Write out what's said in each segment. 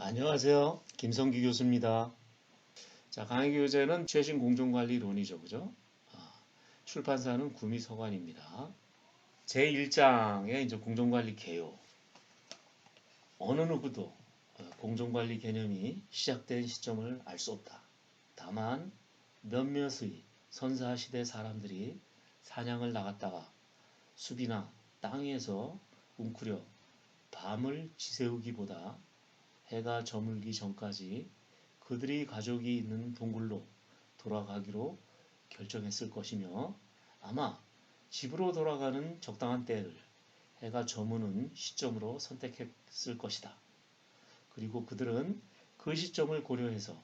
안녕하세요. 김성규 교수입니다. 자, 강의 교재는 최신 공정관리론이죠. 그죠? 출판사는 구미서관입니다. 제1장의 이제 공정관리 개요. 어느 누구도 공정관리 개념이 시작된 시점을 알 수 없다. 다만 몇몇의 선사시대 사람들이 사냥을 나갔다가 숲이나 땅 위에서 웅크려 밤을 지새우기보다 해가 저물기 전까지 그들이 가족이 있는 동굴로 돌아가기로 결정했을 것이며 아마 집으로 돌아가는 적당한 때를 해가 저무는 시점으로 선택했을 것이다. 그리고 그들은 그 시점을 고려해서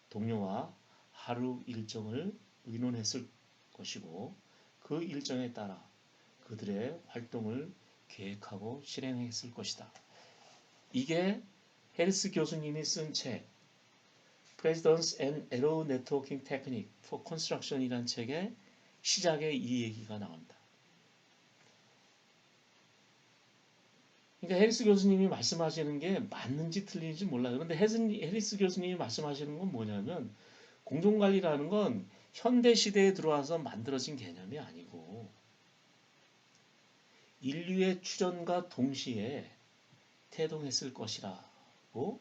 동료와 하루 일정을 의논했을 것이고 그 일정에 따라 그들의 활동을 계획하고 실행했을 것이다. 이게 해리스 교수님이 쓴 책 Precedence and Error Networking Technique for Construction이라는 책의 시작에 이 얘기가 나옵니다. 그러니까 해리스 교수님이 말씀하시는 게 맞는지 틀린지 몰라요. 그런데 해리스 교수님이 말씀하시는 건 뭐냐면 공정관리라는 건 현대 시대에 들어와서 만들어진 개념이 아니고 인류의 추전과 동시에 태동했을 것이라고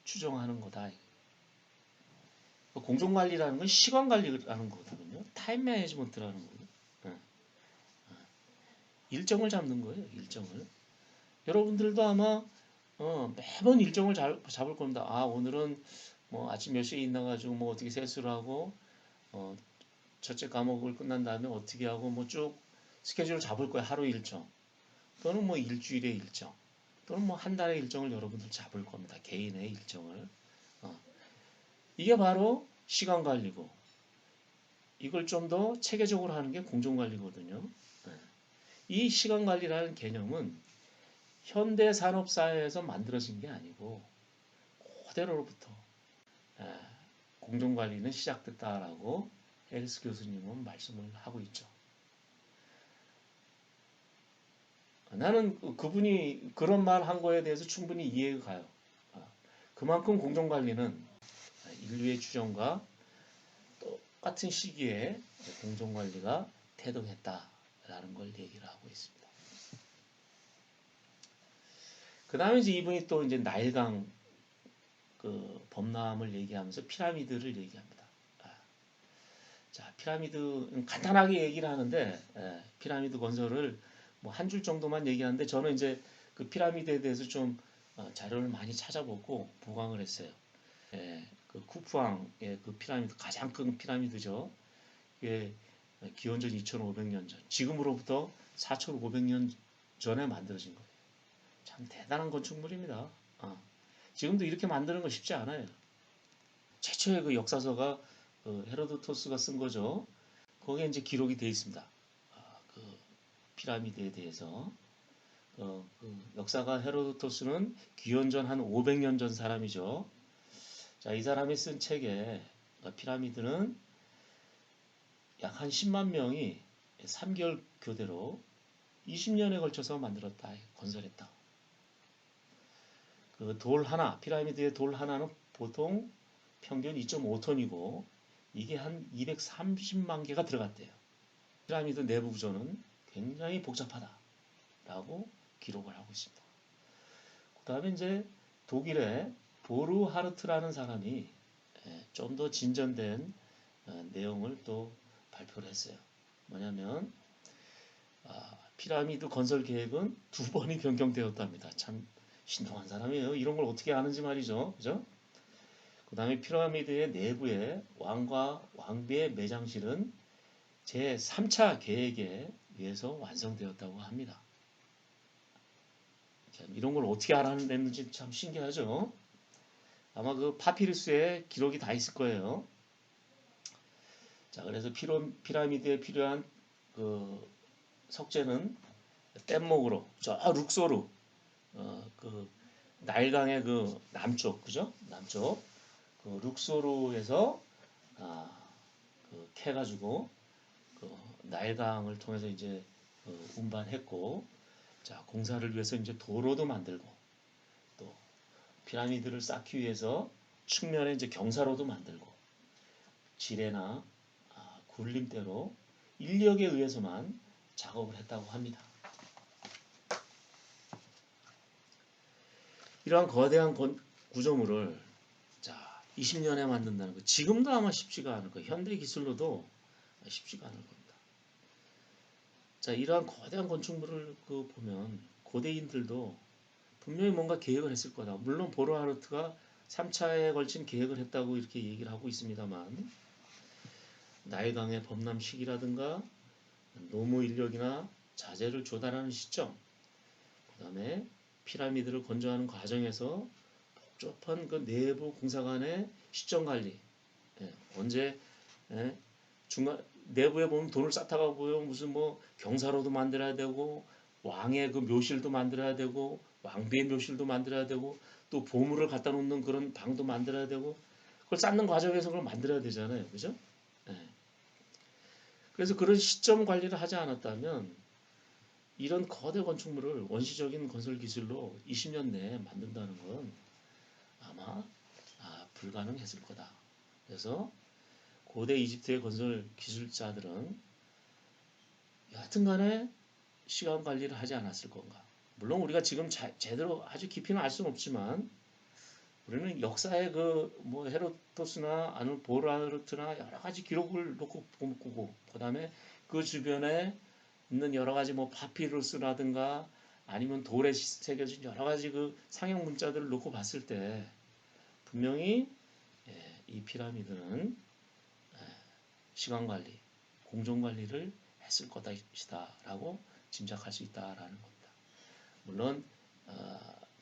추정하는 거다. 공정관리라는 건 시간관리라는 거거든요. 타임 매니지먼트라는 거예요. 일정을 잡는 거예요. 일정을. 여러분들도 아마 매번 일정을 잡을 겁니다. 오늘은 뭐 아침 몇 시에 일어나가지고 뭐 어떻게 세수를 하고 첫째 과목을 끝난 다음에 어떻게 하고 뭐 쭉 스케줄을 잡을 거예요. 하루 일정 또는 뭐 일주일의 일정 또는 뭐 한 달의 일정을 여러분들 잡을 겁니다. 개인의 일정을. 이게 바로 시간 관리고 이걸 좀 더 체계적으로 하는 게 공정 관리거든요. 이 시간 관리라는 개념은 현대 산업 사회에서 만들어진 게 아니고 그대로부터 공정 관리는 시작됐다라고 해리스 교수님은 말씀을 하고 있죠. 나는 그분이 그런 말 한 거에 대해서 충분히 이해가 가요. 그만큼 공정 관리는 인류의 추정과 똑같은 시기에 공정관리가 태동했다라는 걸 얘기를 하고 있습니다. 그 다음에 이제 이분이 또 이제 나일강 그 범람을 얘기하면서 피라미드를 얘기합니다. 자, 피라미드 간단하게 얘기를 하는데 피라미드 건설을 뭐 한 줄 정도만 얘기하는데 저는 이제 그 피라미드에 대해서 좀 자료를 많이 찾아보고 보강을 했어요. 그 쿠프왕의 그 피라미드 가장 큰 피라미드죠. 이게 기원전 2500년 전, 지금으로부터 4500년 전에 만들어진 거예요. 참 대단한 건축물입니다. 지금도 이렇게 만드는 거 쉽지 않아요. 최초의 그 역사서가 헤로도토스가 쓴 거죠. 거기에 이제 기록이 되어 있습니다. 그 피라미드에 대해서. 그 역사가 헤로도토스는 기원전 한 500년 전 사람이죠. 자, 이 사람이 쓴 책에 피라미드는 약 한 10만 명이 3개월 교대로 20년에 걸쳐서 만들었다. 건설했다. 그 돌 하나, 피라미드의 돌 하나는 보통 평균 2.5톤이고 이게 한 230만 개가 들어갔대요. 피라미드 내부 구조는 굉장히 복잡하다라고 기록을 하고 있습니다. 그 다음에 이제 독일의 보르하르트라는 사람이 좀 더 진전된 내용을 또 발표를 했어요. 뭐냐면 피라미드 건설 계획은 2번이 변경되었답니다. 참 신통한 사람이에요. 이런 걸 어떻게 아는지 말이죠. 그죠? 그 다음에 피라미드의 내부에 왕과 왕비의 매장실은 제3차 계획에 의해서 완성되었다고 합니다. 이런 걸 어떻게 알아냈는지 참 신기하죠. 아마 그 파피루스에 기록이 다 있을 거예요. 자, 그래서 피라미드에 필요한 그 석재는 뗏목으로 저 룩소르 그 나일강의 그 남쪽, 그죠? 남쪽 그 룩소르에서 그 캐가지고 그 나일강을 통해서 이제 운반했고, 자, 공사를 위해서 이제 도로도 만들고 또 피라미드를 쌓기 위해서 측면에 이제 경사로도 만들고 지뢰나 굴림대로 인력에 의해서만 작업을 했다고 합니다. 이러한 거대한 구조물을 자 20년에 만든다는 거 지금도 아마 쉽지가 않을 거예요. 현대 기술로도 쉽지가 않을 겁니다. 자 이러한 거대한 건축물을 보면 고대인들도 분명히 뭔가 계획을 했을 거다. 물론 보르하르트가 3차에 걸친 계획을 했다고 이렇게 얘기를 하고 있습니다만 나일강의 범람 시기라든가 노무 인력이나 자재를 조달하는 시점, 그 다음에 피라미드를 건조하는 과정에서 복잡한 그 내부 공사 간의 시점 관리, 언제 중간 내부에 보면 돈을 쌓다가 보면 무슨 뭐 경사로도 만들어야 되고 왕의 그 묘실도 만들어야 되고 왕비의 묘실도 만들어야 되고 또 보물을 갖다 놓는 그런 방도 만들어야 되고 그걸 쌓는 과정에서 그걸 만들어야 되잖아요, 그죠? 그래서 그런 시점 관리를 하지 않았다면 이런 거대 건축물을 원시적인 건설 기술로 20년 내에 만든다는 건 아마 불가능했을 거다. 그래서 고대 이집트의 건설 기술자들은 여하튼간에 시간 관리를 하지 않았을 건가. 물론 우리가 지금 제대로 아주 깊이는 알 수는 없지만 우리는 역사의 뭐 헤로도스나 아니면 보르하르트나 여러 가지 기록을 놓고 보고 그다음에 그 주변에 있는 여러 가지 뭐 파피루스라든가 아니면 돌에 새겨진 여러 가지 그 상형 문자들을 놓고 봤을 때 분명히 이 피라미드는 시간 관리, 공정 관리를 했을 것이다라고 짐작할 수 있다라는 겁니다. 물론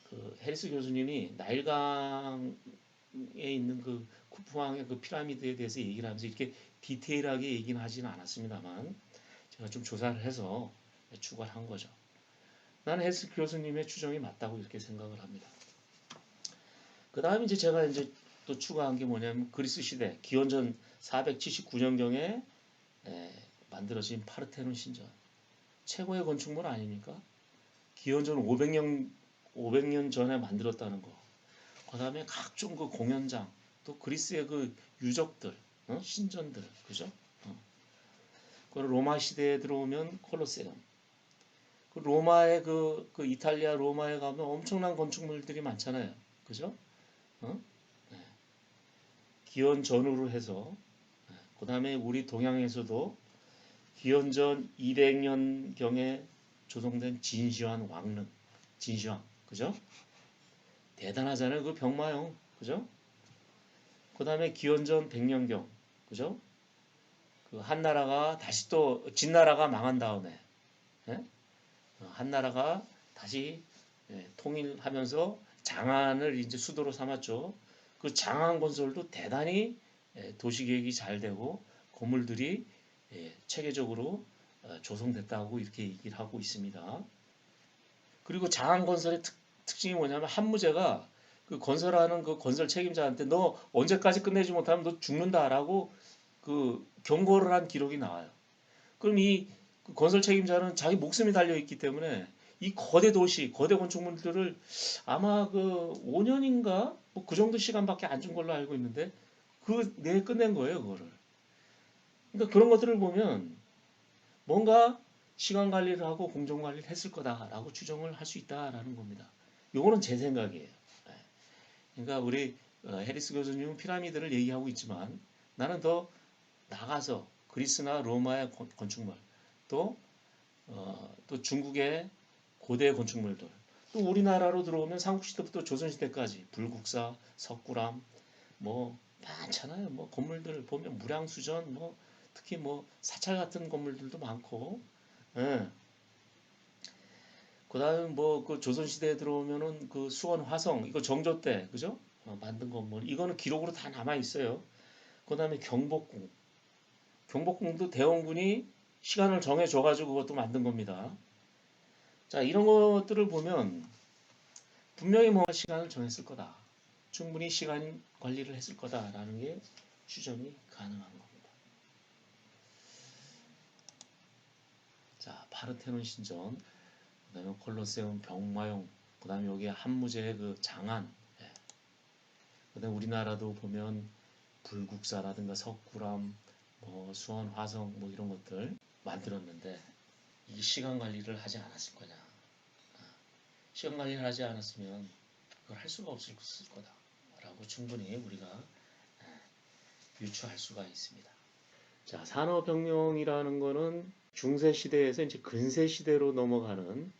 그 해리스 교수님이 나일강에 있는 그 쿠프왕의 그 피라미드에 대해서 얘기를 하면서 이렇게 디테일하게 얘기는 하지는 않았습니다만 제가 좀 조사를 해서 추가를 한 거죠. 나는 해리스 교수님의 추정이 맞다고 이렇게 생각을 합니다. 그 다음에 이제 제가 이제 또 추가한 게 뭐냐면 그리스 시대 기원전 479년경에 만들어진 파르테논 신전 최고의 건축물 아닙니까? 기원전 500년 전에 만들었다는 거. 그 다음에 각종 그 공연장, 또 그리스의 그 유적들, 신전들, 그죠? 그 로마 시대에 들어오면 콜로세움. 그 로마의 그 이탈리아 로마에 가면 엄청난 건축물들이 많잖아요, 그죠? 네. 기원 전후로 해서, 그 다음에 우리 동양에서도 기원전 200년 경에 조성된 진시황 왕릉, 진시황, 그죠? 대단하잖아요. 그 병마용. 그죠? 그 다음에 기원전 100년경. 그죠? 그 한나라가 다시 또 진나라가 망한 다음에 한나라가 다시 통일하면서 장안을 이제 수도로 삼았죠. 그 장안 건설도 대단히 도시계획이 잘 되고 건물들이 체계적으로 조성됐다고 이렇게 얘기를 하고 있습니다. 그리고 장안 건설의 특징이 뭐냐면 한무제가 그 건설하는 그 건설 책임자한테 너 언제까지 끝내지 못하면 너 죽는다라고 그 경고를 한 기록이 나와요. 그럼 이 건설 책임자는 자기 목숨이 달려 있기 때문에 이 거대 도시, 거대 건축물들을 아마 그 5년인가 뭐 그 정도 시간밖에 안 준 걸로 알고 있는데 그 내에 끝낸 거예요, 그거를. 그러니까 그런 것들을 보면 뭔가 시간 관리를 하고 공정 관리를 했을 거다라고 추정을 할 수 있다라는 겁니다. 요거는 제 생각이에요. 그러니까 우리 해리스 교수님은 피라미드를 얘기하고 있지만 나는 더 나가서 그리스나 로마의 건축물 또 중국의 고대 건축물들 또 우리나라로 들어오면 삼국시대부터 조선시대까지 불국사, 석굴암 뭐 많잖아요. 뭐 건물들 보면 무량수전 뭐 특히 뭐 사찰 같은 건물들도 많고 예. 그다음에 뭐 그 조선시대에 들어오면은 그 수원 화성 이거 정조 때 그죠? 만든 건물 이거는 기록으로 다 남아 있어요. 그다음에 경복궁 경복궁도 대원군이 시간을 정해 줘가지고 그것도 만든 겁니다. 자 이런 것들을 보면 분명히 뭔가 시간을 정했을 거다. 충분히 시간 관리를 했을 거다라는 게 추정이 가능한 겁니다. 자 파르테논 신전, 그다음에 콜로세움 병마용, 그다음에 여기 한무제의 그 장안, 그다음 우리나라도 보면 불국사라든가 석굴암, 뭐 수원, 화성 뭐 이런 것들 만들었는데 이 시간 관리를 하지 않았을 거냐? 시간 관리를 하지 않았으면 그걸 할 수가 없을 거다라고 충분히 우리가 유추할 수가 있습니다. 자, 산업혁명이라는 거는 중세 시대에서 이제 근세 시대로 넘어가는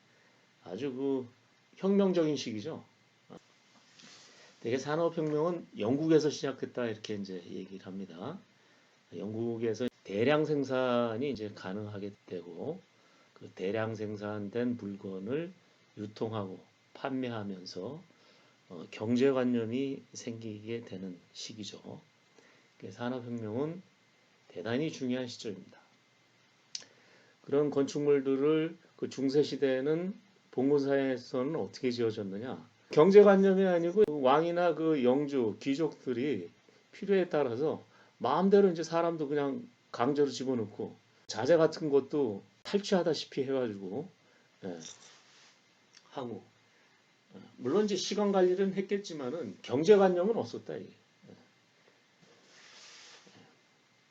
아주 그 혁명적인 시기죠. 되게 산업혁명은 영국에서 시작했다 이렇게 이제 얘기를 합니다. 영국에서 대량 생산이 이제 가능하게 되고 그 대량 생산된 물건을 유통하고 판매하면서 경제관념이 생기게 되는 시기죠. 산업혁명은 대단히 중요한 시점입니다. 그런 건축물들을 그 중세시대에는 봉건사에서는 어떻게 지어졌느냐? 경제관념이 아니고 왕이나 그 영주, 귀족들이 필요에 따라서 마음대로 이제 사람도 그냥 강제로 집어넣고 자재 같은 것도 탈취하다시피 해가지고 예, 하고 물론 이제 시간 관리는 했겠지만은 경제관념은 없었다 이게.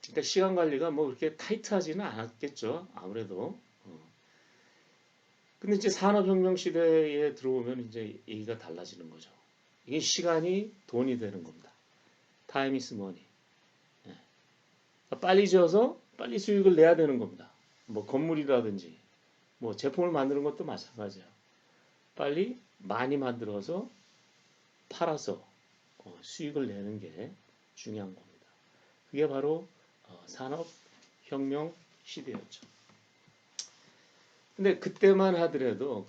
그러니까 시간 관리가 뭐 그렇게 타이트하지는 않았겠죠. 아무래도. 근데 이제 산업혁명 시대에 들어오면 이제 얘기가 달라지는 거죠. 이게 시간이 돈이 되는 겁니다. Time is money. 빨리 지어서 빨리 수익을 내야 되는 겁니다. 뭐 건물이라든지 뭐 제품을 만드는 것도 마찬가지예요. 빨리 많이 만들어서 팔아서 수익을 내는 게 중요한 겁니다. 그게 바로 산업혁명 시대였죠. 근데 그때만 하더라도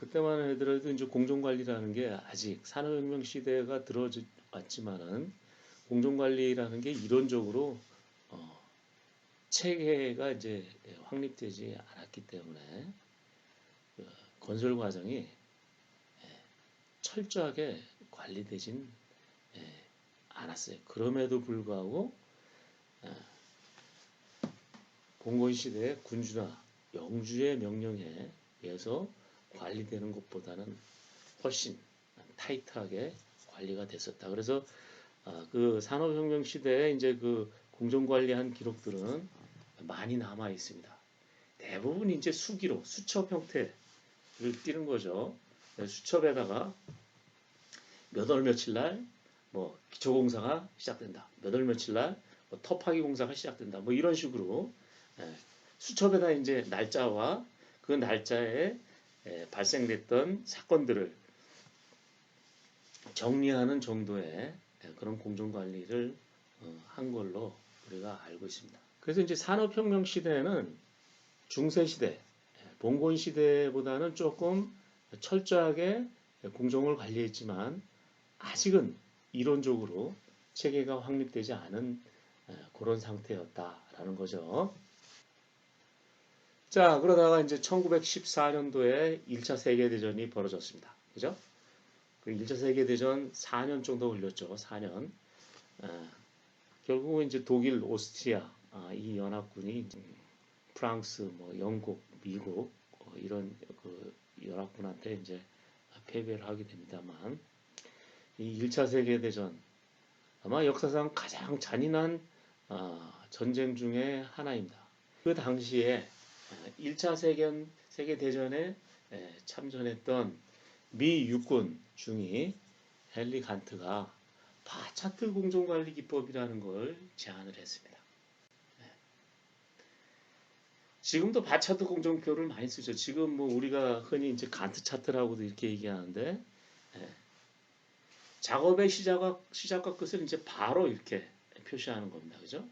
이제 공정관리라는 게 아직 산업혁명 시대가 들어왔지만은 공정관리라는 게 이론적으로 체계가 이제 확립되지 않았기 때문에 그 건설 과정이 철저하게 관리되진 않았어요. 그럼에도 불구하고 봉건시대의 군주나 영주의 명령에 의해서 관리되는 것보다는 훨씬 타이트하게 관리가 됐었다. 그래서 그 산업혁명 시대에 이제 그 공정관리한 기록들은 많이 남아 있습니다. 대부분 이제 수기로 수첩 형태를 띄는 거죠. 수첩에다가 몇 월 며칠 날 뭐 기초공사가 시작된다. 몇 월 며칠 날뭐 터파기 공사가 시작된다. 뭐 이런 식으로 수첩에다 이제 날짜와 그 날짜에 발생됐던 사건들을 정리하는 정도의 그런 공정관리를 한 걸로 우리가 알고 있습니다. 그래서 이제 산업혁명 시대에는 중세시대, 봉건시대보다는 조금 철저하게 공정을 관리했지만 아직은 이론적으로 체계가 확립되지 않은 그런 상태였다라는 거죠. 자, 그러다가 이제 1914년도에 1차 세계대전이 벌어졌습니다. 그죠? 그 1차 세계대전 4년 정도 걸렸죠. 4년. 결국은 이제 독일, 오스트리아 이 연합군이 프랑스, 뭐 영국, 미국 이런 그 연합군한테 이제 패배를 하게 됩니다만 이 1차 세계대전 아마 역사상 가장 잔인한 전쟁 중에 하나입니다. 그 당시에 1차 세계대전에 참전했던 미 육군 중위 헨리 간트가 바차트 공정관리 기법이라는 걸 제안을 했습니다. 지금도 바차트 공정표를 많이 쓰죠. 지금 뭐 우리가 흔히 이제 간트 차트라고도 이렇게 얘기하는데 작업의 시작과 끝을 이제 바로 이렇게 표시하는 겁니다. 그죠?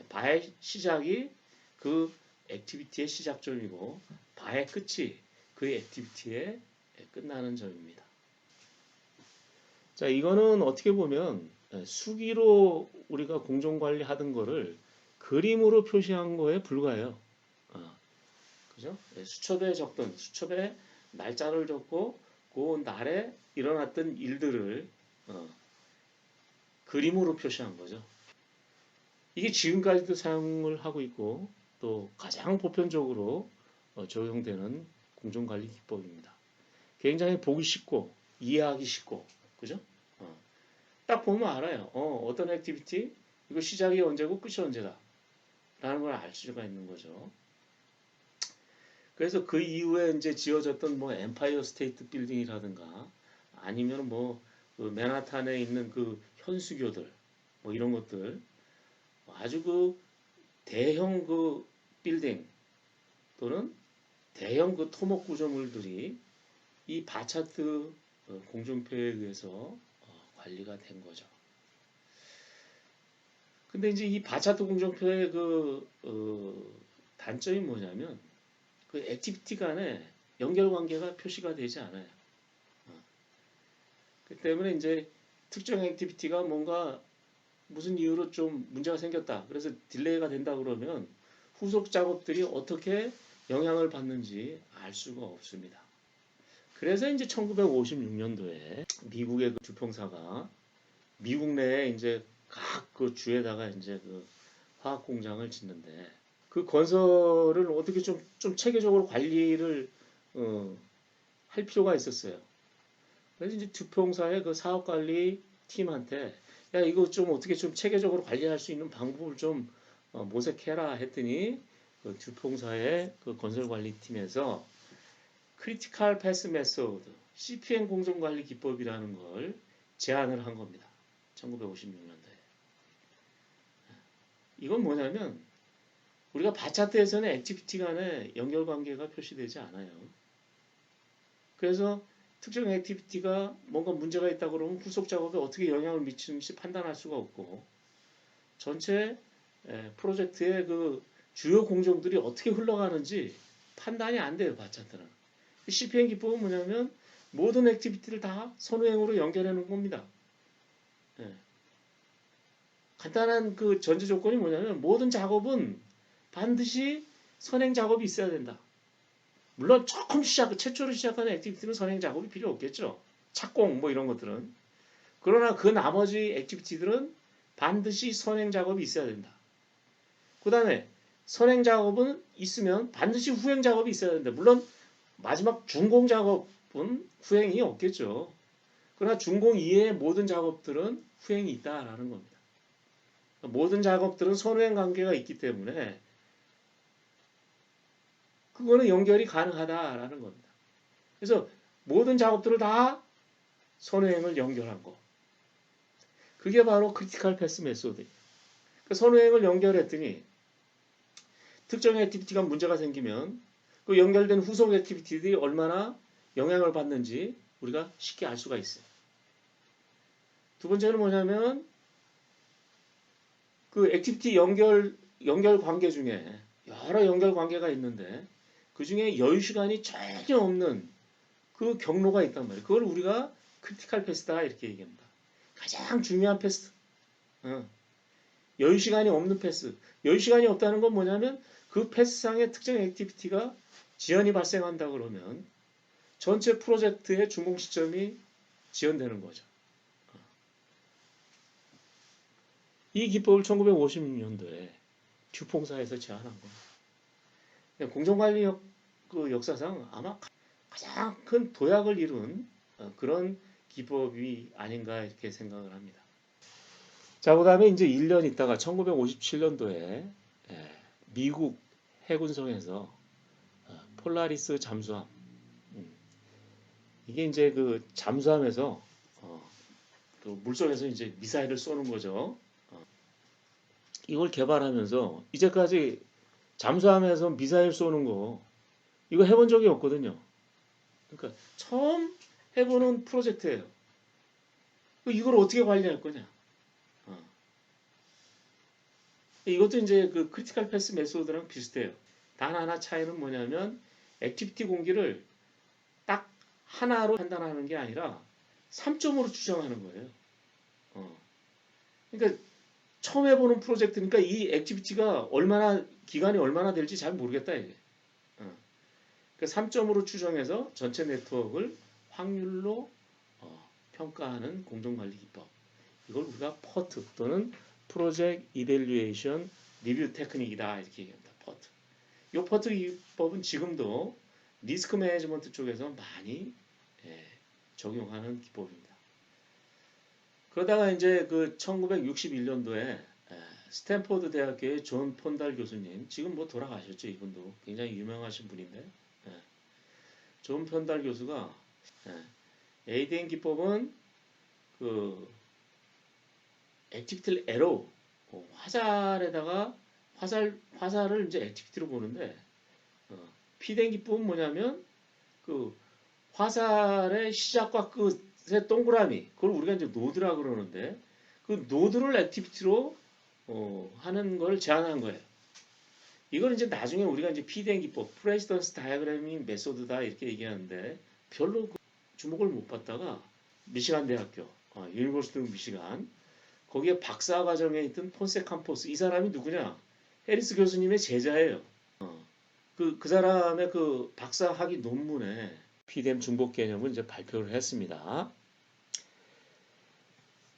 바의 시작이 그 액티비티의 시작점이고 바의 끝이 그 액티비티의 끝나는 점입니다. 자, 이거는 어떻게 보면 수기로 우리가 공정관리 하던 거를 그림으로 표시한 거에 불과해요. 그죠? 수첩에 적던 수첩에 날짜를 적고 그 날에 일어났던 일들을 그림으로 표시한 거죠. 이게 지금까지도 사용을 하고 있고 또 가장 보편적으로 적용되는 공정관리 기법입니다. 굉장히 보기 쉽고 이해하기 쉽고 그죠? 딱 보면 알아요. 어떤 액티비티 이거 시작이 언제고 끝이 언제다 라는 걸 알 수가 있는 거죠. 그래서 그 이후에 이제 지어졌던 뭐 엠파이어 스테이트 빌딩이라든가 아니면 뭐그 맨하탄에 있는 그 현수교들 뭐 이런 것들 아주 그 대형 그 빌딩 또는 대형 그 토목 구조물들이 이 바차트 공정표에 의해서 관리가 된 거죠. 근데 이제 이 바차트 공정표의 단점이 뭐냐면 그 액티비티 간에 연결 관계가 표시가 되지 않아요. 그 때문에 이제 특정 액티비티가 뭔가 무슨 이유로 좀 문제가 생겼다. 그래서 딜레이가 된다 그러면 후속 작업들이 어떻게 영향을 받는지 알 수가 없습니다. 그래서 이제 1956년도에 미국의 그 주평사가 미국 내에 이제 각 그 주에다가 이제 그 화학 공장을 짓는데 그 건설을 어떻게 좀 체계적으로 관리를 할 필요가 있었어요. 그래서 이제 주평사의 그 사업 관리 팀한테 야 이거 좀 어떻게 좀 체계적으로 관리할 수 있는 방법을 좀 모색해라 했더니 그 주평사의 그 건설 관리 팀에서 크리티컬 패스 메소드 CPM 공정 관리 기법이라는 걸 제안을 한 겁니다. 1956년도에. 이건 뭐냐면 우리가 바차트에서는 액티비티 간의 연결 관계가 표시되지 않아요. 그래서 특정 액티비티가 뭔가 문제가 있다 그러면 후속 작업에 어떻게 영향을 미치는지 판단할 수가 없고 전체 프로젝트의 그 주요 공정들이 어떻게 흘러가는지 판단이 안 돼요. 바차트는. CPM 기법은 뭐냐면 모든 액티비티를 다 선행으로 연결해 놓은 겁니다. 예. 간단한 그 전제 조건이 뭐냐면 모든 작업은 반드시 선행 작업이 있어야 된다. 물론 최초로 시작하는 액티비티는 선행 작업이 필요 없겠죠. 착공 뭐 이런 것들은. 그러나 그 나머지 액티비티들은 반드시 선행 작업이 있어야 된다. 그 다음에 선행 작업은 있으면 반드시 후행 작업이 있어야 된다. 물론 마지막 준공 작업은 후행이 없겠죠. 그러나 준공 이외의 모든 작업들은 후행이 있다라는 겁니다. 모든 작업들은 선후행 관계가 있기 때문에 그거는 연결이 가능하다라는 겁니다. 그래서 모든 작업들을 다 선후행을 연결한 거. 그게 바로 크리티컬 패스 메소드예요. 그 선후행을 연결했더니 특정 액티비티가 문제가 생기면 그 연결된 후속 액티비티들이 얼마나 영향을 받는지 우리가 쉽게 알 수가 있어요. 두 번째는 뭐냐면 그 액티비티 연결 관계 중에 여러 연결 관계가 있는데 그 중에 여유 시간이 전혀 없는 그 경로가 있단 말이에요. 그걸 우리가 크리티컬 패스다 이렇게 얘기합니다. 가장 중요한 패스. 여유 시간이 없는 패스. 여유 시간이 없다는 건 뭐냐면 그 패스상의 특정 액티비티가 지연이 발생한다 그러면 전체 프로젝트의 준공 시점이 지연되는 거죠. 이 기법을 1956년도에 듀퐁사에서 제안한 겁니다. 공정관리 그 역사상 아마 가장 큰 도약을 이룬 그런 기법이 아닌가 이렇게 생각을 합니다. 자, 그 다음에 이제 1년 있다가 1957년도에 미국 해군성에서 폴라리스 잠수함 이게 이제 그 잠수함에서 그 물속에서 이제 미사일을 쏘는 거죠. 이걸 개발하면서 이제까지 잠수함에서 미사일 쏘는 거 이거 해본 적이 없거든요. 그러니까 처음 해보는 프로젝트예요. 이걸 어떻게 관리할 거냐? 이것도 이제 그 크리티컬 패스 메소드랑 비슷해요. 단 하나 차이는 뭐냐면 액티비티 공기를 딱 하나로 판단하는 게 아니라 3점으로 추정하는 거예요. 그러니까 처음 해보는 프로젝트니까 이 액티비티가 얼마나 기간이 얼마나 될지 잘 모르겠다 이게. 그 3점으로 추정해서 전체 네트워크를 확률로 평가하는 공정관리 기법. 이걸 우리가 PERT 또는 Project Evaluation Review 테크닉이다 이렇게 얘기합니다. PERT. 이 PERT 기법은 지금도 리스크 매니지먼트 쪽에서 많이 적용하는 기법입니다. 그러다가 이제 그 1961년도에 스탠포드 대학교의 존 폰달 교수님, 지금 뭐 돌아가셨죠, 이분도 굉장히 유명하신 분인데, 예, 존 폰달 교수가 ADN 기법은 그 액티비티를 에로 화살에다가 화살을 이제 액티비티로 보는데, 피덴 기법은 뭐냐면 그 화살의 시작과 끝의 동그라미, 그걸 우리가 이제 노드라 그러는데, 그 노드를 액티비티로 하는 걸 제안한 거예요. 이걸 이제 나중에 우리가 이제 피덴 기법, 프레시던스 다이어그래밍 메소드다 이렇게 얘기하는데, 별로 그 주목을 못 받다가 미시간 대학교, 유니버시티 오브 미시간, 거기에 박사 과정에 있던 폰세 캠퍼스, 이 사람이 누구냐? 해리스 교수님의 제자예요. 그 사람의 그 박사 학위 논문에 PDM 중복 개념을 이제 발표를 했습니다.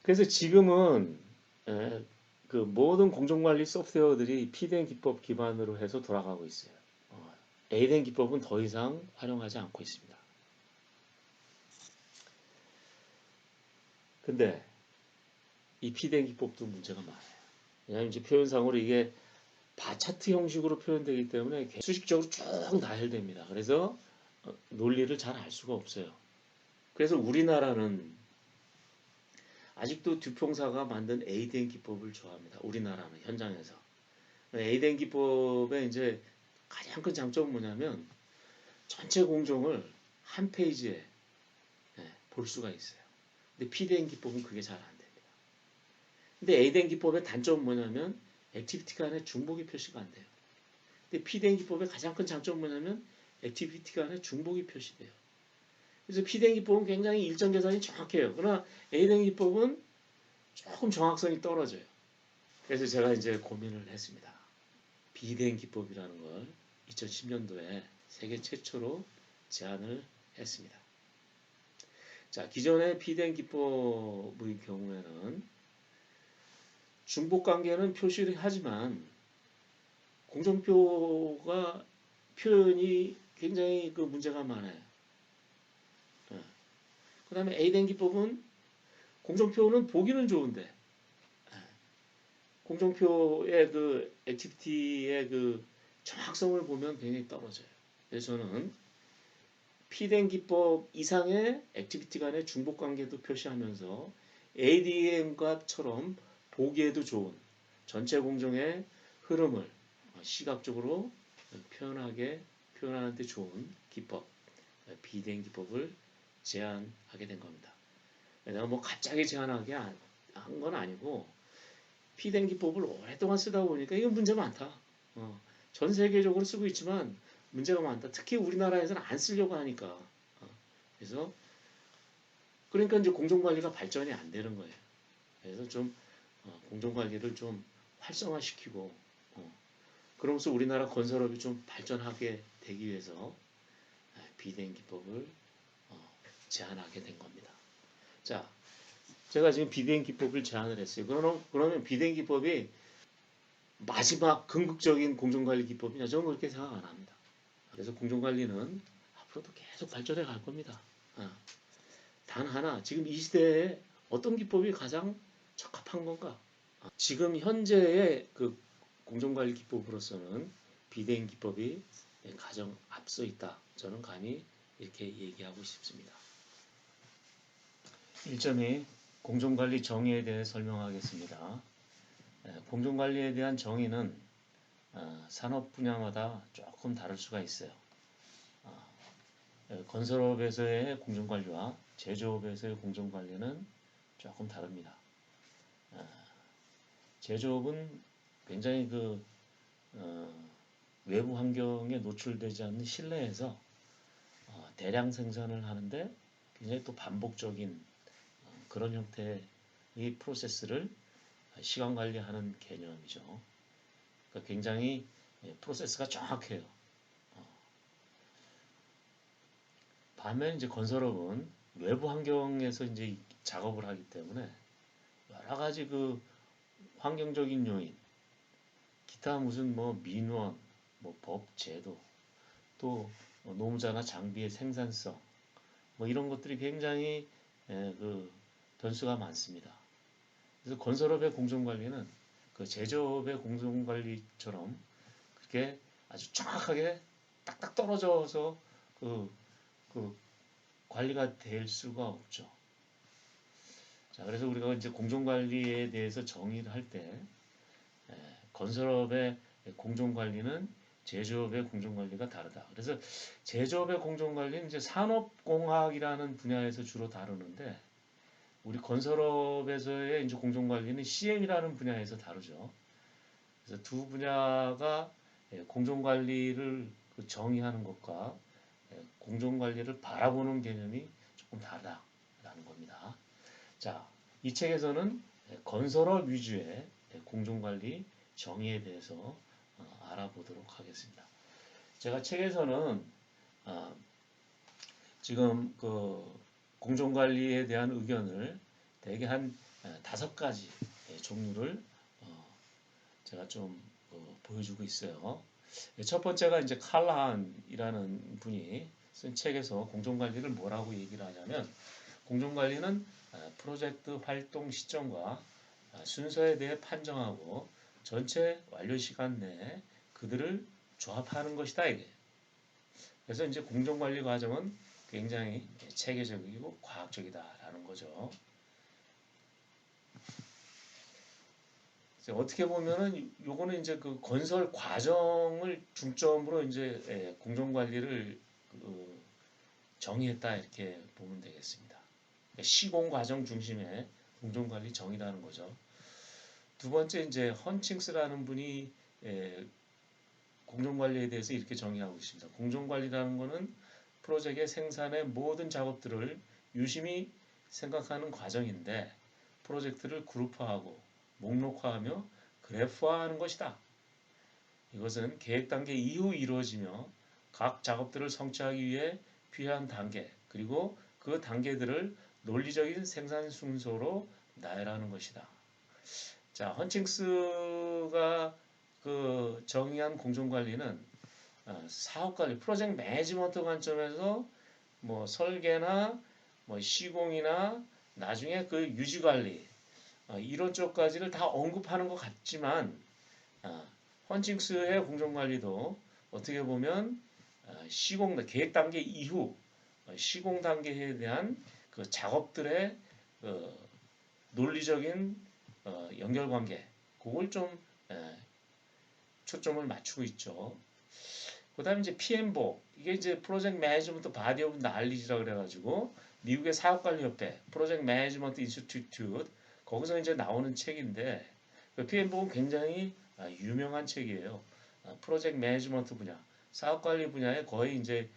그래서 지금은 그 모든 공정관리 소프트웨어들이 PDM 기법 기반으로 해서 돌아가고 있어요. ADM 기법은 더 이상 활용하지 않고 있습니다. 근데 이 PDM 기법도 문제가 많아요. 왜냐하면 이제 표현상으로 이게 바차트 형식으로 표현되기 때문에 수식적으로 쭉 나열됩니다. 그래서 논리를 잘 알 수가 없어요. 그래서 우리나라는 아직도 듀퐁사가 만든 ADN 기법을 좋아합니다. 우리나라는 현장에서. ADN 기법의 이제 가장 큰 장점은 뭐냐면 전체 공정을 한 페이지에 볼 수가 있어요. 근데 PDN 기법은 그게 잘 안 됩니다. 근데 ADN 기법의 단점은 뭐냐면 액티비티 간의 중복이 표시가 안 돼요. 근데 PDN 기법의 가장 큰 장점은 뭐냐면 액티비티 간의 중복이 표시돼요. 그래서 PDN 기법은 굉장히 일정 계산이 정확해요. 그러나 ADN 기법은 조금 정확성이 떨어져요. 그래서 제가 이제 고민을 했습니다. 비대행 기법이라는 걸 2010년도에 세계 최초로 제안을 했습니다. 자, 기존의 비대행 기법의 경우에는 중복 관계는 표시를 하지만 공정표가 표현이 굉장히 그 문제가 많아요. 그 다음에 A된 기법은 공정표는 보기는 좋은데 공정표의 그 액티비티의 그 정확성을 보면 굉장히 떨어져요. 그래서 저는 P된 기법 이상의 액티비티 간의 중복 관계도 표시하면서 ADM과처럼 보기에도 좋은 전체 공정의 흐름을 시각적으로 표현하는 데 좋은 기법, 비대행 기법을 제안하게 된 겁니다. 내가 뭐 갑자기 제안하게 한 건 아니고 피덴 기법을 오랫동안 쓰다 보니까 이거 문제 많다. 전 세계적으로 쓰고 있지만 문제가 많다. 특히 우리나라에서는 안 쓰려고 하니까. 그래서 그러니까 이제 공정관리가 발전이 안 되는 거예요. 그래서 좀 공정관리를 좀 활성화시키고 그러면서 우리나라 건설업이 좀 발전하게 되기 위해서 비대행 기법을 제안하게 된 겁니다. 자, 제가 지금 비대행 기법을 제안을 했어요. 그러면 비대행 기법이 마지막 궁극적인 공정관리 기법이냐? 저는 그렇게 생각 안 합니다. 그래서 공정관리는 앞으로도 계속 발전해 갈 겁니다. 단 하나, 지금 이 시대에 어떤 기법이 가장 적합한 건가? 지금 현재의 그 공정관리 기법으로서는 비대행 기법이 가장 앞서 있다. 저는 감히 이렇게 얘기하고 싶습니다. 1.2 공정관리 정의에 대해 설명하겠습니다. 공정관리에 대한 정의는 산업 분야마다 조금 다를 수가 있어요. 건설업에서의 공정관리와 제조업에서의 공정관리는 조금 다릅니다. 제조업은 굉장히 그 외부 환경에 노출되지 않는 실내에서 대량 생산을 하는데 굉장히 또 반복적인 그런 형태의 프로세스를 시간 관리하는 개념이죠. 그러니까 굉장히 프로세스가 정확해요. 반면 이제 건설업은 외부 환경에서 이제 작업을 하기 때문에 여러 가지 그 환경적인 요인, 기타 무슨 뭐 민원, 뭐 법, 제도, 또 노무자나 장비의 생산성, 뭐 이런 것들이 굉장히 그 변수가 많습니다. 그래서 건설업의 공정관리는 그 제조업의 공정관리처럼 그렇게 아주 정확하게 딱딱 떨어져서 그 관리가 될 수가 없죠. 자, 그래서 우리가 이제 공정관리에 대해서 정의를 할 때 건설업의 공정관리는 제조업의 공정관리가 다르다. 그래서 제조업의 공정관리는 이제 산업공학이라는 분야에서 주로 다루는데 우리 건설업에서의 이제 공정관리는 CM이라는 분야에서 다루죠. 그래서 두 분야가 공정관리를 정의하는 것과 공정관리를 바라보는 개념이 조금 다르다라는 겁니다. 자, 이 책에서는 건설업 위주의 공정관리 정의에 대해서 알아보도록 하겠습니다. 제가 책에서는 지금 그 공정관리에 대한 의견을 대개 한 5가지 종류를 제가 좀 보여주고 있어요. 첫 번째가 이제 칼라한이라는 분이 쓴 책에서 공정관리를 뭐라고 얘기를 하냐면 공정관리는 프로젝트 활동 시점과 순서에 대해 판정하고 전체 완료 시간 내에 그들을 조합하는 것이다 이게. 그래서 이제 공정관리 과정은 굉장히 체계적이고 과학적이다라는 거죠. 어떻게 보면은 요거는 이제 그 건설 과정을 중점으로 이제 공정관리를 정의했다 이렇게 보면 되겠습니다. 시공 과정 중심의 공정관리 정의라는 거죠. 두 번째 이제 헌칭스라는 분이 공정관리에 대해서 이렇게 정의하고 있습니다. 공정관리라는 것은 프로젝트의 생산의 모든 작업들을 유심히 생각하는 과정인데 프로젝트를 그룹화하고 목록화하며 그래프화하는 것이다. 이것은 계획 단계 이후 이루어지며 각 작업들을 성취하기 위해 필요한 단계 그리고 그 단계들을 논리적인 생산 순서로 나열하는 것이다. 자, 헌칭스가 그 정의한 공정관리는 사업관리, 프로젝트 매니지먼트 관점에서 뭐 설계나 뭐 시공이나 나중에 그 유지관리 이런 쪽까지를 다 언급하는 것 같지만 헌칭스의 공정관리도 어떻게 보면 시공 계획 단계 이후 시공 단계에 대한 그 작업들의 논리적인 연결관계 그걸 좀 초점을 맞추고 있죠. 그다음에 이제 PM복 이게 이제 프로젝트 매니지먼트 바디 오브 날리지라 그래가지고 미국의 사업관리협회 프로젝트 매니지먼트 인스티튜트 거기서 이제 나오는 책인데 그 PM복은 굉장히 유명한 책이에요. 프로젝트 매니지먼트 분야 사업관리 분야에 거의 이제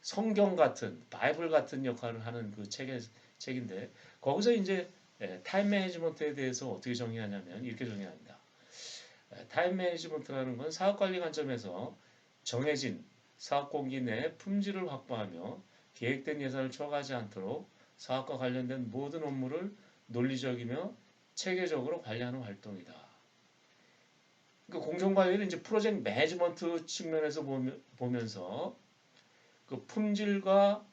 성경 같은 바이블 같은 역할을 하는 그 책인데 거기서 이제 타임 매니지먼트에 대해서 어떻게 정의하냐면 이렇게 정의합니다. 타임 매니지먼트라는 건 사업관리 관점에서 정해진 사업 공기 내 품질을 확보하며 계획된 예산을 초과하지 않도록 사업과 관련된 모든 업무를 논리적이며 체계적으로 관리하는 활동이다. 그러니까 공정관리는 이제 프로젝트 매니지먼트 측면에서 보면서 그 품질과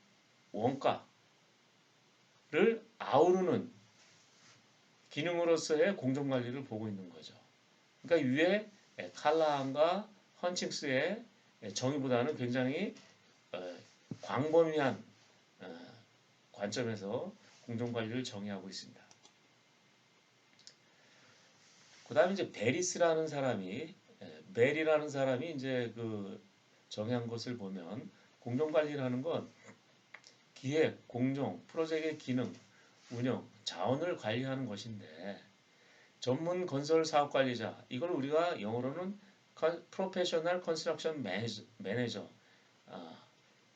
원가를 아우르는 기능으로서의 공정관리를 보고 있는 거죠. 그러니까 위에 칼라한과 헌칭스의 정의보다는 굉장히 광범위한 관점에서 공정관리를 정의하고 있습니다. 그 다음에 이제 베리스라는 사람이 벨이라는 사람이 이제 그 정의한 것을 보면 공정관리라는 건 기획, 공정, 프로젝트의 기능, 운영, 자원을 관리하는 것인데 전문 건설 사업 관리자 이걸 우리가 영어로는 프로페셔널 컨스트럭션 매니저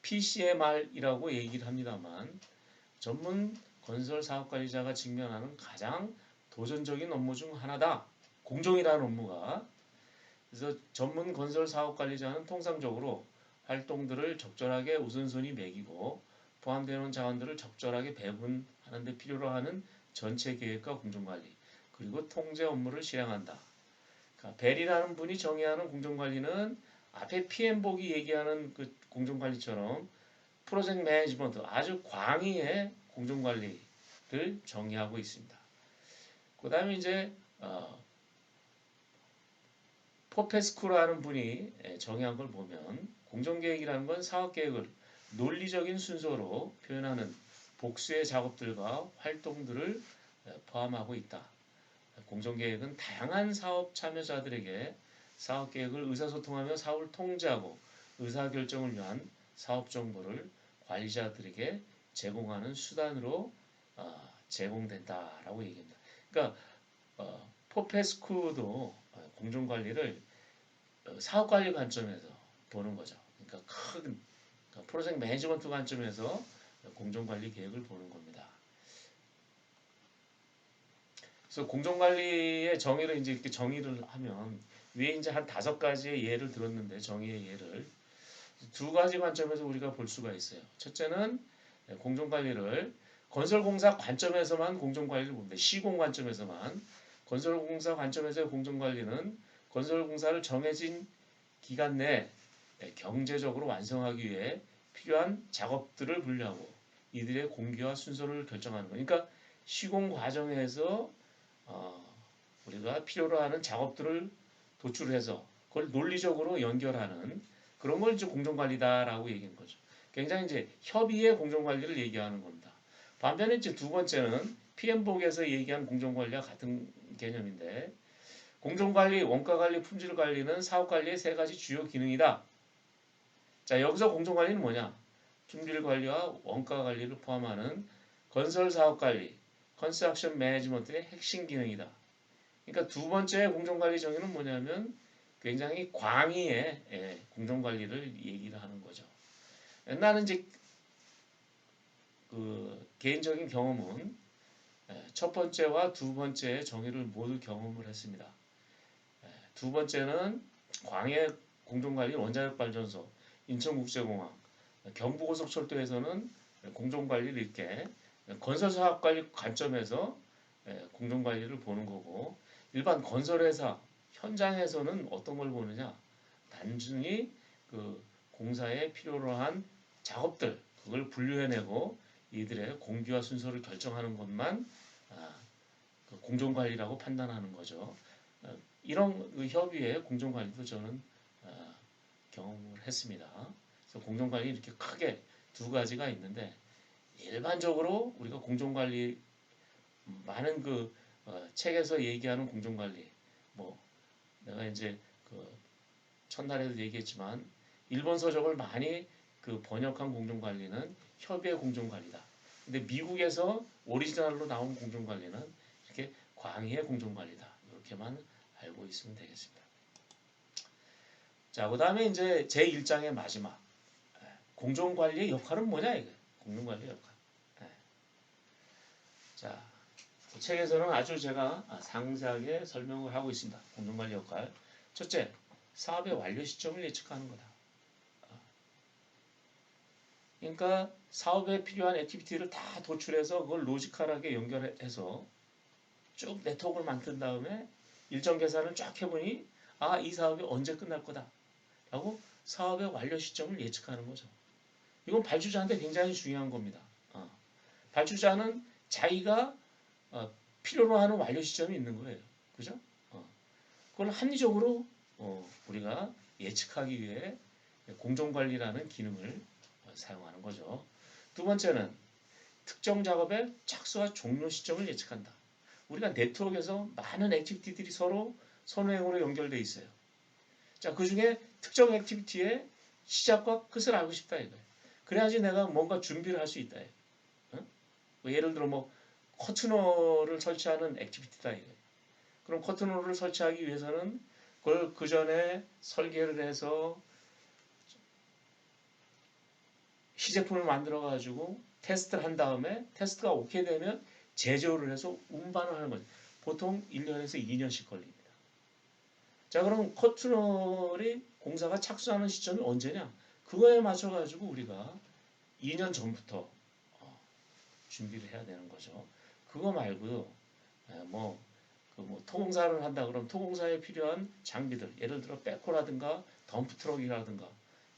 PCMR이라고 얘기를 합니다만 전문 건설 사업 관리자가 직면하는 가장 도전적인 업무 중 하나다. 공정이라는 업무가. 그래서 전문 건설 사업 관리자는 통상적으로 활동들을 적절하게 우선순위 매기고 포함되는 자원들을 적절하게 배분하는 데 필요로 하는 전체 계획과 공정관리 그리고 통제 업무를 실행한다. 그러니까 벨이라는 분이 정의하는 공정관리는 앞에 PM복이 얘기하는 그 공정관리처럼 프로젝트 매니지먼트 아주 광의의 공정관리를 정의하고 있습니다. 그 다음에 이제 포페스쿠라는 분이 정의한 걸 보면 공정계획이라는 건 사업계획을 논리적인 순서로 표현하는 복수의 작업들과 활동들을 포함하고 있다. 공정계획은 다양한 사업 참여자들에게 사업계획을 의사소통하며 사업을 통제하고 의사결정을 위한 사업 정보를 관리자들에게 제공하는 수단으로 제공된다라고 얘기합니다. 그러니까 포페스쿠도 공정관리를 사업관리 관점에서 보는 거죠. 그러니까 큰 프로젝트 매니지먼트 관점에서 공정관리 계획을 보는 겁니다. 그래서 공정관리의 정의를 이제 이렇게 정의를 하면 위에 이제 한 5가지의 예를 들었는데 정의의 예를 2가지 관점에서 우리가 볼 수가 있어요. 첫째는 공정관리를 건설공사 관점에서만 공정관리를 봅니다. 시공 관점에서만 건설공사 관점에서의 공정관리는 건설공사를 정해진 기간 내에 경제적으로 완성하기 위해 필요한 작업들을 분류하고 이들의 공기와 순서를 결정하는 거니까 그러니까 시공 과정에서 우리가 필요로 하는 작업들을 도출해서 그걸 논리적으로 연결하는 그런 걸 이제 공정관리다라고 얘기하는 거죠. 굉장히 이제 협의의 공정관리를 얘기하는 겁니다. 반면에 이제 2번째는 PM복에서 얘기한 공정관리와 같은 개념인데 공정관리, 원가관리, 품질관리는 사업관리의 3가지 주요 기능이다. 자, 여기서 공정관리는 뭐냐? 품질관리와 원가관리를 포함하는 건설사업관리, 컨스트럭션 매니지먼트의 핵심 기능이다. 그러니까 2번째 공정관리 정의는 뭐냐면 굉장히 광의의 공정관리를 얘기를 하는 거죠. 나는 이제 그 개인적인 경험은 첫 번째와 2번째 정의를 모두 경험을 했습니다. 2번째는 광해 공정관리 원자력발전소, 인천국제공항, 경부고속철도에서는 공정관리를 이렇게 건설사업관리 관점에서 공정관리를 보는 거고 일반 건설회사 현장에서는 어떤 걸 보느냐 단순히 그 공사에 필요로 한 작업들 그걸 분류해내고 이들의 공기와 순서를 결정하는 것만 그 공정관리라고 판단하는 거죠. 이런 그 협의의 공정관리도 저는 경험을 했습니다. 그래서 공정관리 이렇게 크게 2가지가 있는데 일반적으로 우리가 공정관리 많은 그 책에서 얘기하는 공정관리 뭐 내가 이제 그 첫날에도 얘기했지만 일본 서적을 많이 그 번역한 공정관리는 협의의 공정관리다. 근데 미국에서 오리지널로 나온 공정관리는 이렇게 광의의 공정관리다. 이렇게만 알고 있으면 되겠습니다. 자, 그 다음에 이제 제1장의 마지막 공정관리의 역할은 뭐냐 이거 공정관리의 역할. 자, 그 책에서는 아주 제가 상세하게 설명을 하고 있습니다. 공정관리 역할. 첫째, 사업의 완료 시점을 예측하는 거다. 그러니까 사업에 필요한 액티비티를 다 도출해서 그걸 로지컬하게 연결해서 쭉 네트워크를 만든 다음에 일정 계산을 쫙 해보니 이 사업이 언제 끝날 거다 라고 사업의 완료 시점을 예측하는 거죠. 이건 발주자한테 굉장히 중요한 겁니다. 발주자는 자기가 필요로 하는 완료 시점이 있는 거예요. 그죠? 그걸 합리적으로 우리가 예측하기 위해 공정관리라는 기능을 사용하는 거죠. 2번째는 특정 작업의 착수와 종료 시점을 예측한다. 우리가 네트워크에서 많은 액티비티들이 서로 선행으로 연결되어 있어요. 자, 그 중에 특정 액티비티의 시작과 끝을 알고 싶다 이거예요. 그래야지 내가 뭔가 준비를 할 수 있다. 예를 들어 뭐 커튼홀을 설치하는 액티비티다 이거예요. 그럼 커튼홀을 설치하기 위해서는 그걸 그 전에 설계를 해서 시제품을 만들어 가지고 테스트를 한 다음에 테스트가 오케이 되면 제조를 해서 운반을 하는 거죠. 보통 1년에서 2년씩 걸립니다. 자, 그럼 커튼홀이 공사가 착수하는 시점이 언제냐? 그거에 맞춰 가지고 우리가 2년 전부터 준비를 해야 되는 거죠. 그거 말고요. 뭐 토공사를 한다 그러면 토공사에 필요한 장비들 예를 들어 백호라든가 덤프트럭이라든가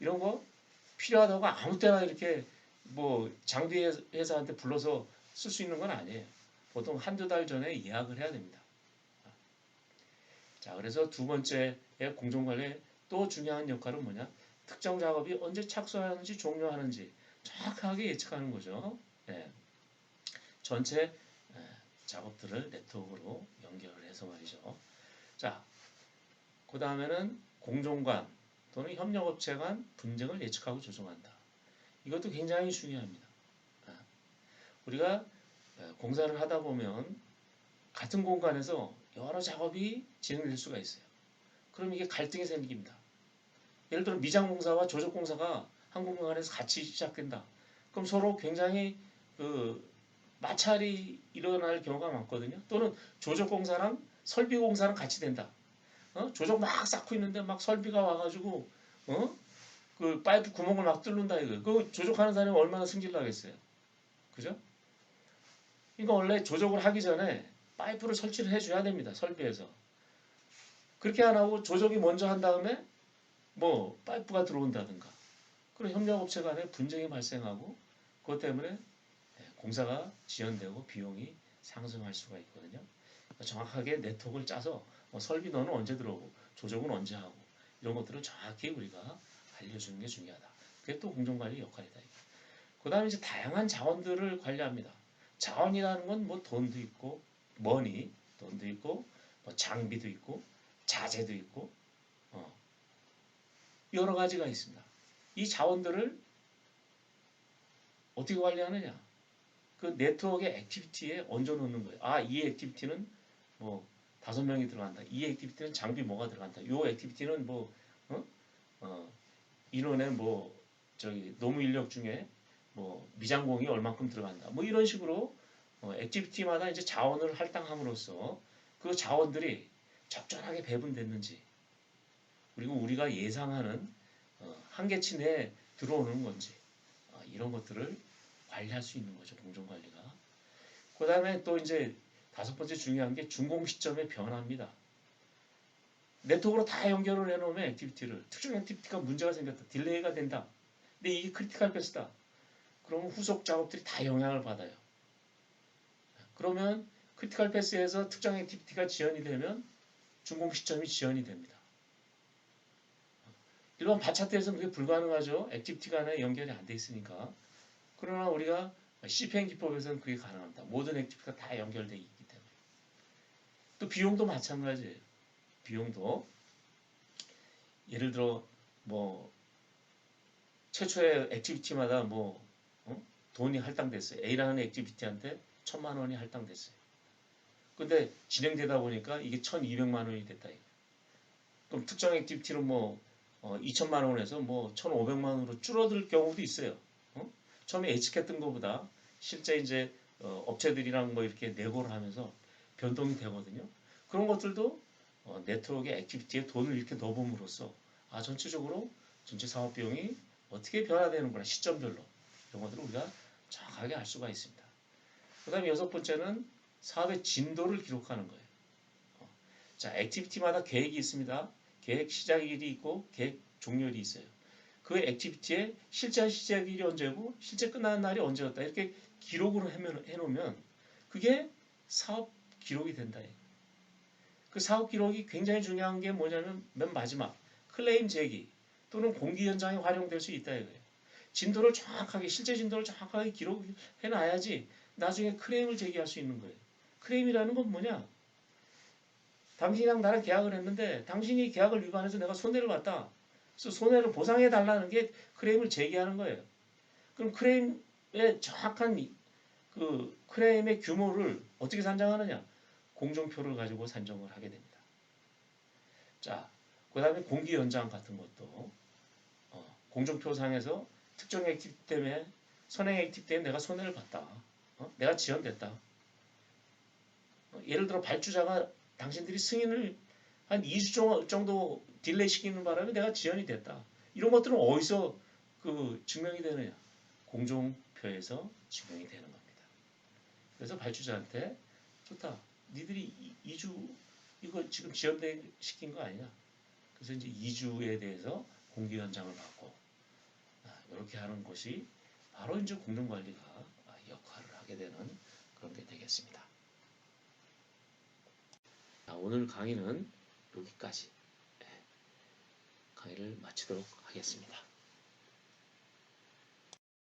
이런 거 필요하다고 아무 때나 이렇게 뭐 장비 회사한테 불러서 쓸 수 있는 건 아니에요. 보통 한두 달 전에 예약을 해야 됩니다. 자, 그래서 두 번째의 공정관리의 또 중요한 역할은 뭐냐? 특정 작업이 언제 착수하는지 종료하는지 정확하게 예측하는 거죠. 예, 전체 작업들을 네트워크로 연결을 해서 말이죠. 자, 그 다음에는 공정관 또는 협력업체 간 분쟁을 예측하고 조정한다. 이것도 굉장히 중요합니다. 우리가 공사를 하다 보면 같은 공간에서 여러 작업이 진행될 수가 있어요. 그럼 이게 갈등이 생깁니다. 예를 들어 미장공사와 조적공사가 한 공간에서 같이 시작된다. 그럼 서로 굉장히 그 마찰이 일어날 경우가 많거든요. 또는 조적공사랑 설비공사랑 같이 된다. 조적 막 쌓고 있는데 막 설비가 와가지고 그 파이프 구멍을 막 뚫는다 이거. 그 조적하는 사람이 얼마나 승질 나겠어요. 그죠? 그러니까 원래 조적을 하기 전에 파이프를 설치를 해줘야 됩니다. 설비에서. 그렇게 안 하고 조적이 먼저 한 다음에 뭐 파이프가 들어온다든가 그런 협력업체 간에 분쟁이 발생하고 그것 때문에 공사가 지연되고 비용이 상승할 수가 있거든요. 그러니까 정확하게 네트워크를 짜서 설비 너는 언제 들어오고 조적은 언제 하고 이런 것들을 정확히 우리가 알려주는 게 중요하다. 그게 또 공정관리 역할이다. 그 다음에 이제 다양한 자원들을 관리합니다. 자원이라는 건 뭐 돈도 있고 머니 돈도 있고 뭐 장비도 있고 자재도 있고 여러 가지가 있습니다. 이 자원들을 어떻게 관리하느냐? 그 네트워크의 액티비티에 얹어 놓는 거예요. 아, 이 액티비티는 뭐 5명이 들어간다. 이 액티비티는 장비 뭐가 들어간다. 이 액티비티는 뭐 어? 인원의 뭐 저기 노무 인력 중에 뭐 미장공이 얼만큼 들어간다. 뭐 이런 식으로 액티비티마다 이제 자원을 할당함으로써 그 자원들이 적절하게 배분됐는지 그리고 우리가 예상하는 한계치 내에 들어오는 건지 이런 것들을 관리할 수 있는 거죠. 공정관리가. 그 다음에 또 이제 5번째 중요한 게 준공 시점의 변화입니다. 네트워크로 다 연결을 해놓으면 액티비티를 특정 액티비티가 문제가 생겼다. 딜레이가 된다. 근데 이게 크리티컬 패스다. 그러면 후속 작업들이 다 영향을 받아요. 그러면 크리티컬 패스에서 특정 액티비티가 지연이 되면 준공 시점이 지연이 됩니다. 일반 바차트에서는 그게 불가능하죠. 액티비티 간에 연결이 안 돼 있으니까. 그러나 우리가 CPM 기법에서는 그게 가능합니다. 모든 액티비티가 다 연결되어 있기 때문에. 또 비용도 마찬가지예요. 비용도 예를 들어 뭐 최초의 액티비티마다 뭐 돈이 할당됐어요. A라는 액티비티한테 1,000만 원이 할당됐어요. 근데 진행되다 보니까 이게 1,200만 원이 됐다. 그럼 특정 액티비티는 뭐 2천만 원에서 뭐 1,500만 원으로 줄어들 경우도 있어요. 처음에 예측했던 것보다 실제 이제 업체들이랑 뭐 이렇게 내고를 하면서 변동이 되거든요. 그런 것들도 네트워크의 액티비티에 돈을 이렇게 넣어봄으로써 전체적으로 전체 사업 비용이 어떻게 변화되는구나 시점별로 이런 것들을 우리가 정확하게 알 수가 있습니다. 그 다음에 6번째는 사업의 진도를 기록하는 거예요. 자, 액티비티마다 계획이 있습니다. 계획 시작일이 있고 계획 종료일이 있어요. 그 액티비티의 실제 시작일이 언제고 실제 끝나는 날이 언제였다. 이렇게 기록으로 해놓으면 그게 사업 기록이 된다. 그 사업 기록이 굉장히 중요한 게 뭐냐면 맨 마지막 클레임 제기 또는 공기 현장에 활용될 수 있다 이거예요. 진도를 정확하게 실제 진도를 정확하게 기록해 놔야지 나중에 클레임을 제기할 수 있는 거예요. 클레임이라는 건 뭐냐? 당신이랑 나랑 계약을 했는데 당신이 계약을 위반해서 내가 손해를 봤다. 그래서 손해를 보상해 달라는 게 클레임을 제기하는 거예요. 그럼 클레임의 정확한 그 클레임의 규모를 어떻게 산정하느냐? 공정표를 가지고 산정을 하게 됩니다. 자, 그 다음에 공기 연장 같은 것도 공정표상에서 특정 액티비티 때문에 선행 액티비티 때문에 내가 손해를 봤다. 내가 지연됐다. 예를 들어 발주자가 당신들이 승인을 한 2주 정도 딜레이 시키는 바람에 내가 지연이 됐다. 이런 것들은 어디서 그 증명이 되느냐? 공정표에서 증명이 되는 겁니다. 그래서 발주자한테 좋다. 니들이 2주 이거 지금 지연돼 시킨 거 아니냐? 그래서 이제 2주에 대해서 공개 연장을 받고 이렇게 하는 것이 바로 이제 공정관리가 역할을 하게 되는 그런 게 되겠습니다. 오늘 강의는 여기까지 강의를 마치도록 하겠습니다.